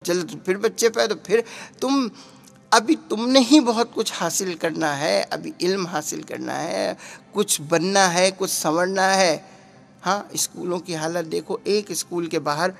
چلو تو پھر بچے پیدا، پھر ابھی تم نے ہی بہت کچھ حاصل کرنا ہے، ابھی علم حاصل کرنا ہے، کچھ بننا ہے، کچھ سنورنا ہے. ہاں اسکولوں کی حالت دیکھو، ایک اسکول کے باہر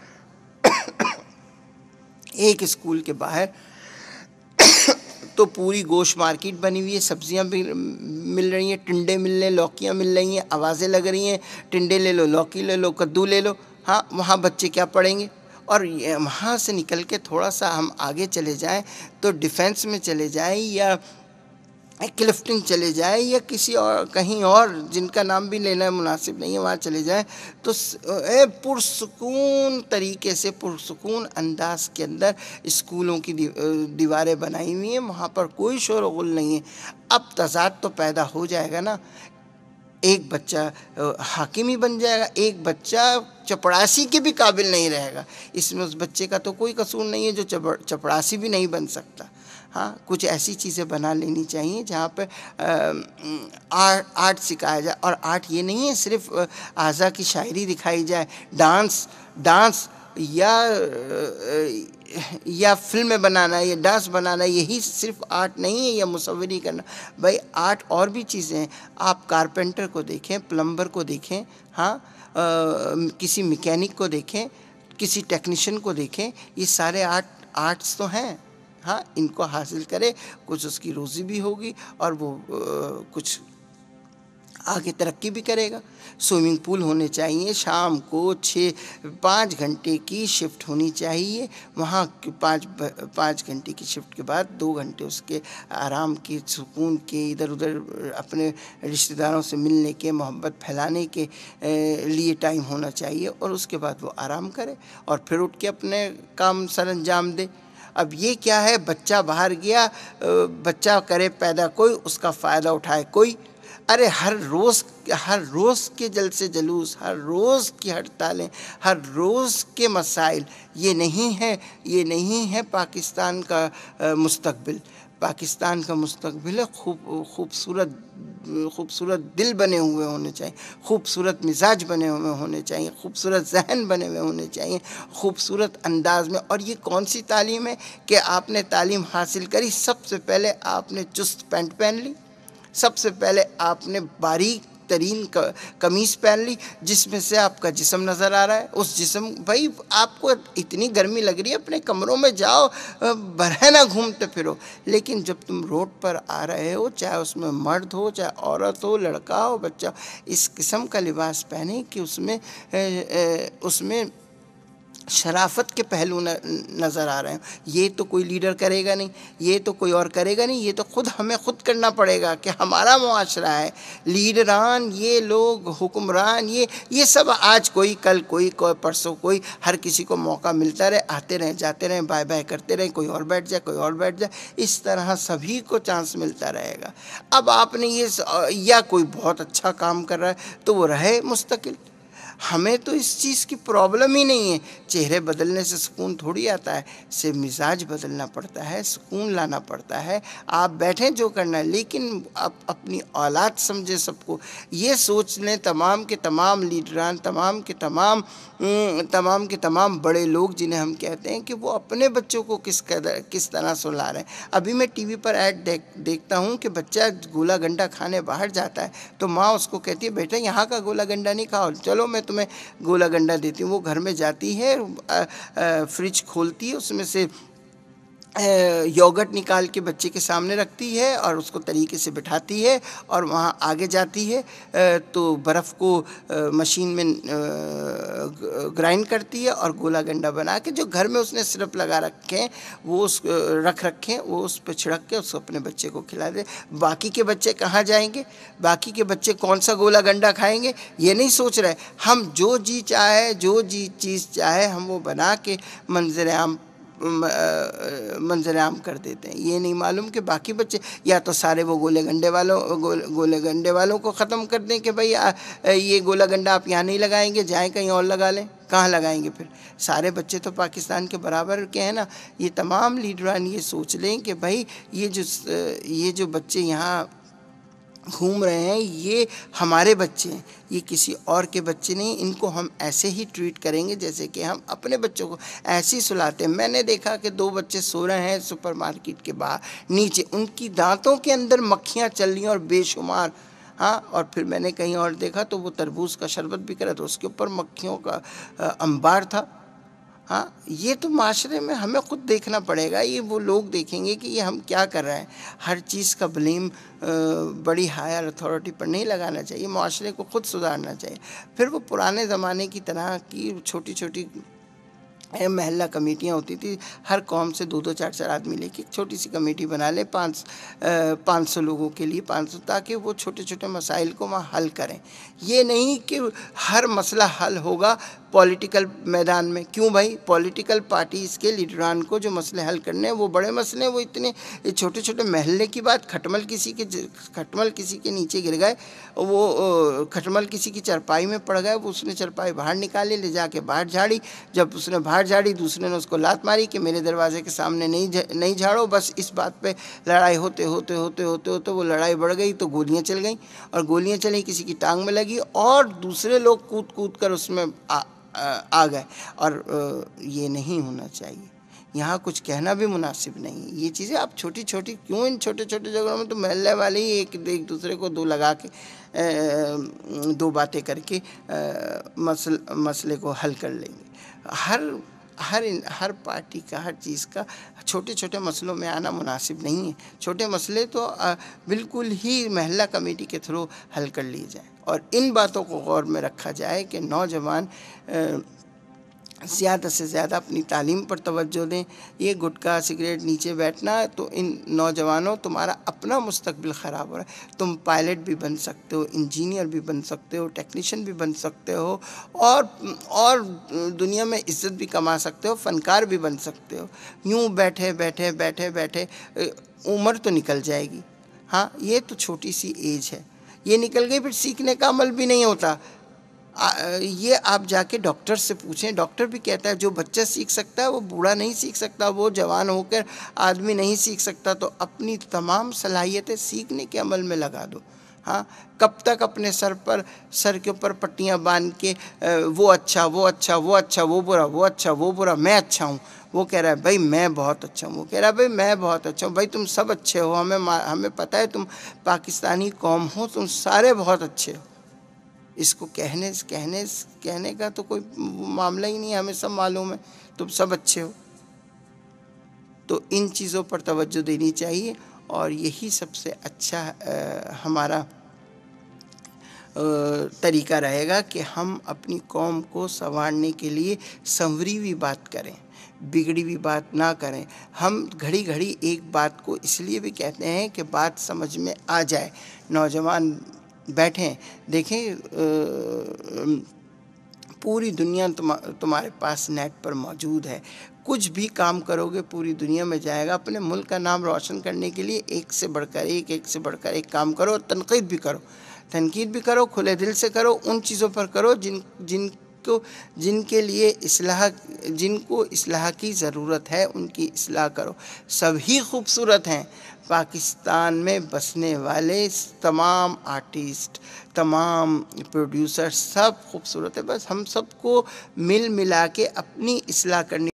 تو پوری گوشت مارکیٹ بنی ہوئی ہے، سبزیاں بھی مل رہی ہیں، ٹنڈے مل رہے ہیں، لوکیاں مل رہی ہیں، آوازیں لگ رہی ہیں، ٹنڈے لے لو، لوکی لے لو، کدو لے لو. ہاں وہاں بچے کیا پڑھیں گے؟ اور وہاں سے نکل کے تھوڑا سا ہم آگے چلے جائیں تو ڈیفینس میں چلے جائیں یا کلفٹن چلے جائیں یا کسی اور کہیں اور جن کا نام بھی لینا مناسب نہیں ہے وہاں چلے جائیں تو پرسکون طریقے سے، پرسکون انداز کے اندر اسکولوں کی دیواریں بنائی ہوئی ہیں، وہاں پر کوئی شور و غل نہیں ہے. اب تضاد تو پیدا ہو جائے گا نا، ایک بچہ حاکم ہی بن جائے گا، ایک بچہ چپڑاسی کے بھی قابل نہیں رہے گا. اس میں اس بچے کا تو کوئی قصور نہیں ہے جو چپڑاسی بھی نہیں بن سکتا. ہاں کچھ ایسی چیزیں بنا لینی چاہیے جہاں پہ آرٹ سکھایا جائے. اور آرٹ یہ نہیں ہے صرف اعضاء کی شاعری دکھائی جائے، ڈانس یا فلمیں بنانا یا ڈانس بنانا یہی صرف آرٹ نہیں ہے، یا مصوری کرنا. بھائی آرٹ اور بھی چیزیں ہیں. آپ کارپینٹر کو دیکھیں، پلمبر کو دیکھیں، ہاں کسی میکینک کو دیکھیں، کسی ٹیکنیشین کو دیکھیں، یہ سارے آرٹس تو ہیں. ہاں ان کو حاصل کرے، کچھ اس کی روزی بھی ہوگی اور وہ کچھ آگے ترقی بھی کرے گا. سوئمنگ پول ہونے چاہیے، شام کو 5 گھنٹے کی شفٹ ہونی چاہیے. وہاں 5 گھنٹے کی شفٹ کے بعد 2 گھنٹے اس کے آرام کے، سکون کے، ادھر ادھر اپنے رشتہ داروں سے ملنے کے، محبت پھیلانے کے لیے ٹائم ہونا چاہیے. اور اس کے بعد وہ آرام کرے اور پھر اٹھ کے اپنے کام سر انجام دے. اب یہ کیا ہے، بچہ باہر گیا، بچہ کرے پیدا کوئی، اس کا فائدہ اٹھائے کوئی. ارے ہر روز کے جلسے جلوس، ہر روز کی ہڑتالیں، ہر روز کے مسائل، یہ نہیں ہے پاکستان کا مستقبل. پاکستان کا مستقبل ہے خوبصورت دل بنے ہوئے ہونے چاہیے، خوبصورت مزاج بنے ہوئے ہونے چاہیے، خوبصورت ذہن بنے ہوئے ہونے چاہیے، خوبصورت انداز میں. اور یہ کون سی تعلیم ہے کہ آپ نے تعلیم حاصل کری، سب سے پہلے آپ نے چست پینٹ پہن لی، سب سے پہلے آپ نے باریک ترین قمیص پہن لی جس میں سے آپ کا جسم نظر آ رہا ہے. اس جسم، بھائی آپ کو اتنی گرمی لگ رہی ہے اپنے کمروں میں جاؤ، برہنہ گھومتے پھرو. لیکن جب تم روڈ پر آ رہے ہو، چاہے اس میں مرد ہو، چاہے عورت ہو، لڑکا ہو، بچہ ہو، اس قسم کا لباس پہنے کہ اس میں شرافت کے پہلو نظر آ رہے ہیں. یہ تو کوئی لیڈر کرے گا نہیں، یہ تو کوئی اور کرے گا نہیں، یہ تو ہمیں خود کرنا پڑے گا کہ ہمارا معاشرہ ہے. لیڈران، یہ لوگ حکمران، یہ سب آج کوئی، کل کوئی پرسوں کوئی، ہر کسی کو موقع ملتا رہے، آتے رہیں، جاتے رہیں، بائے بائے کرتے رہیں، کوئی اور بیٹھ جائے، کوئی اور بیٹھ جائے، اس طرح سبھی کو چانس ملتا رہے گا. اب آپ نے یا کوئی بہت اچھا کام کر رہا ہے تو وہ رہے مستقل. ہمیں تو اس چیز کی پرابلم ہی نہیں ہے. چہرے بدلنے سے سکون تھوڑی آتا ہے، سے مزاج بدلنا پڑتا ہے، سکون لانا پڑتا ہے. آپ بیٹھیں جو کرنا ہے، لیکن اپنی اولاد سمجھے سب کو. یہ سوچ لیں تمام کے تمام لیڈران، تمام کے تمام بڑے لوگ جنہیں ہم کہتے ہیں، کہ وہ اپنے بچوں کو کس طرح سلا رہے ہیں. ابھی میں ٹی وی پر ایڈ دیکھتا ہوں کہ بچہ گولا گنڈا کھانے باہر جاتا ہے تو ماں اس کو کہتی ہے بیٹا یہاں کا گولا گنڈا نہیں کھاؤ، چلو میں تمہیں گولا گنڈا دیتی ہوں. وہ گھر میں جاتی ہے، فریج کھولتی ہے، اس میں سے یوگرٹ نکال کے بچے کے سامنے رکھتی ہے اور اس کو طریقے سے بٹھاتی ہے اور وہاں آگے جاتی ہے تو برف کو مشین میں گرائنڈ کرتی ہے اور گولا گنڈا بنا کے جو گھر میں اس نے سرپ لگا رکھے وہ رکھیں وہ اس پہ چھڑک کے اس کو اپنے بچے کو کھلا دے. باقی کے بچے کہاں جائیں گے؟ باقی کے بچے کون سا گولا گنڈا کھائیں گے؟ یہ نہیں سوچ رہے. ہم جو چیز چاہے ہم وہ بنا کے منظر عام کر دیتے ہیں. یہ نہیں معلوم کہ باقی بچے یا تو سارے وہ گولے گنڈے والوں کو ختم کر دیں کہ بھئی یہ گولا گنڈا آپ یہاں نہیں لگائیں گے، جائیں کہیں اور لگا لیں. کہاں لگائیں گے پھر؟ سارے بچے تو پاکستان کے برابر کے ہیں نا. یہ تمام لیڈران یہ سوچ لیں کہ بھئی یہ جو بچے یہاں گھوم رہے ہیں یہ ہمارے بچے ہیں، یہ کسی اور کے بچے نہیں. ان کو ہم ایسے ہی ٹریٹ کریں گے جیسے کہ ہم اپنے بچوں کو ایسے ہی سلاتے ہیں. میں نے دیکھا کہ 2 بچے سو رہے ہیں سپر مارکیٹ کے باہر نیچے، ان کی دانتوں کے اندر مکھیاں چل رہی ہیں اور بے شمار. ہاں، اور پھر میں نے کہیں اور دیکھا تو وہ تربوز کا شربت بھی کرا تو اس کے اوپر مکھیوں کا انبار تھا. ہاں، یہ تو معاشرے میں ہمیں خود دیکھنا پڑے گا. یہ وہ لوگ دیکھیں گے کہ یہ ہم کیا کر رہے ہیں. ہر چیز کا بلیم بڑی ہائر اتھارٹی پر نہیں لگانا چاہیے، معاشرے کو خود سدھارنا چاہیے. پھر وہ پرانے زمانے کی طرح کی چھوٹی چھوٹی محلہ کمیٹیاں ہوتی تھی، ہر قوم سے 2 4 4 آدمی لے کے ایک چھوٹی سی کمیٹی بنا لے 500 لوگوں کے لیے 500، تاکہ وہ چھوٹے چھوٹے مسائل کو وہاں حل کریں. یہ نہیں کہ ہر مسئلہ حل ہوگا پولیٹیکل میدان میں. کیوں بھائی؟ پولیٹیکل پارٹیز کے لیڈران کو جو مسئلے حل کرنے ہیں وہ بڑے مسئلے ہیں، وہ اتنے چھوٹے چھوٹے محلے کی بات. کھٹمل کسی کے نیچے گر گئے، وہ کھٹمل کسی کی چرپائی میں پڑ گئے، وہ اس نے چرپائی باہر نکالی، لے جا کے باہر جھاڑی. جب اس نے باہر جھاڑی، دوسرے نے اس کو لات ماری کہ میرے دروازے کے سامنے نہیں جھاڑو. بس اس بات پہ لڑائی ہوتے ہوتے ہوتے ہوتے ہوتے وہ لڑائی بڑھ گئی تو گولیاں چل گئیں، اور گولیاں چلیں کسی کی ٹانگ میں لگی اور دوسرے لوگ کود کر اس میں آ گئے. اور یہ نہیں ہونا چاہیے. یہاں کچھ کہنا بھی مناسب نہیں. یہ چیزیں آپ چھوٹی چھوٹی کیوں ان چھوٹے چھوٹے جگہوں میں تو محلے والے ہی ایک دوسرے کو دو لگا کے 2 باتیں کر کے مسئلے کو حل کر لیں گے. ہر پارٹی کا، ہر چیز کا چھوٹے چھوٹے مسئلوں میں آنا مناسب نہیں ہے. چھوٹے مسئلے تو بالکل ہی محلہ کمیٹی کے تھرو حل کر لیے جائیں، اور ان باتوں کو غور میں رکھا جائے کہ نوجوان زیادہ سے زیادہ اپنی تعلیم پر توجہ دیں. یہ گٹکا سگریٹ نیچے بیٹھنا، تو ان نوجوانوں تمہارا اپنا مستقبل خراب ہو رہا ہے. تم پائلٹ بھی بن سکتے ہو، انجینئر بھی بن سکتے ہو، ٹیکنیشین بھی بن سکتے ہو، اور دنیا میں عزت بھی کما سکتے ہو، فنکار بھی بن سکتے ہو. یوں بیٹھے بیٹھے بیٹھے بیٹھے عمر تو نکل جائے گی. ہاں، یہ تو چھوٹی سی ایج ہے، یہ نکل گئی، پھر سیکھنے کا عمل بھی نہیں ہوتا. یہ آپ جا کے ڈاکٹر سے پوچھیں، ڈاکٹر بھی کہتا ہے جو بچہ سیکھ سکتا ہے وہ بوڑھا نہیں سیکھ سکتا، وہ جوان ہو کر آدمی نہیں سیکھ سکتا. تو اپنی تمام صلاحیتیں سیکھنے کے عمل میں لگا دو. ہاں، کب تک اپنے سر کے اوپر پٹیاں باندھ کے وہ اچھا وہ اچھا وہ اچھا وہ برا وہ اچھا وہ برا، میں اچھا ہوں. وہ کہہ رہا ہے بھائی میں بہت اچھا ہوں، وہ کہہ رہا ہے بھائی میں بہت اچھا ہوں. بھائی تم سب اچھے ہو، ہمیں پتہ ہے تم پاکستانی قوم ہو، تم سارے بہت اچھے ہو. اس کو کہنے کا تو کوئی معاملہ ہی نہیں ہے. ہمیں سب معلوم ہے تم سب اچھے ہو. تو ان چیزوں پر توجہ دینی چاہیے، اور یہی سب سے اچھا ہمارا طریقہ رہے گا کہ ہم اپنی قوم کو سنوارنے کے لیے سنوری ہوئی بات کریں، بگڑی ہوئی بات نہ کریں. ہم گھڑی گھڑی ایک بات کو اس لیے بھی کہتے ہیں کہ بات سمجھ میں آ جائے. نوجوان بیٹھیں، دیکھیں پوری دنیا تمہارے پاس نیٹ پر موجود ہے. کچھ بھی کام کرو گے پوری دنیا میں جائے گا. اپنے ملک کا نام روشن کرنے کے لیے ایک سے بڑھ کر ایک کام کرو. تنقید بھی کرو کھلے دل سے کرو. ان چیزوں پر کرو جن کے لیے جن کو اصلاح کی ضرورت ہے، ان کی اصلاح کرو. سب ہی خوبصورت ہیں. پاکستان میں بسنے والے تمام آرٹسٹ، تمام پروڈیوسر سب خوبصورت ہے. بس ہم سب کو ملا کے اپنی اصلاح کرنی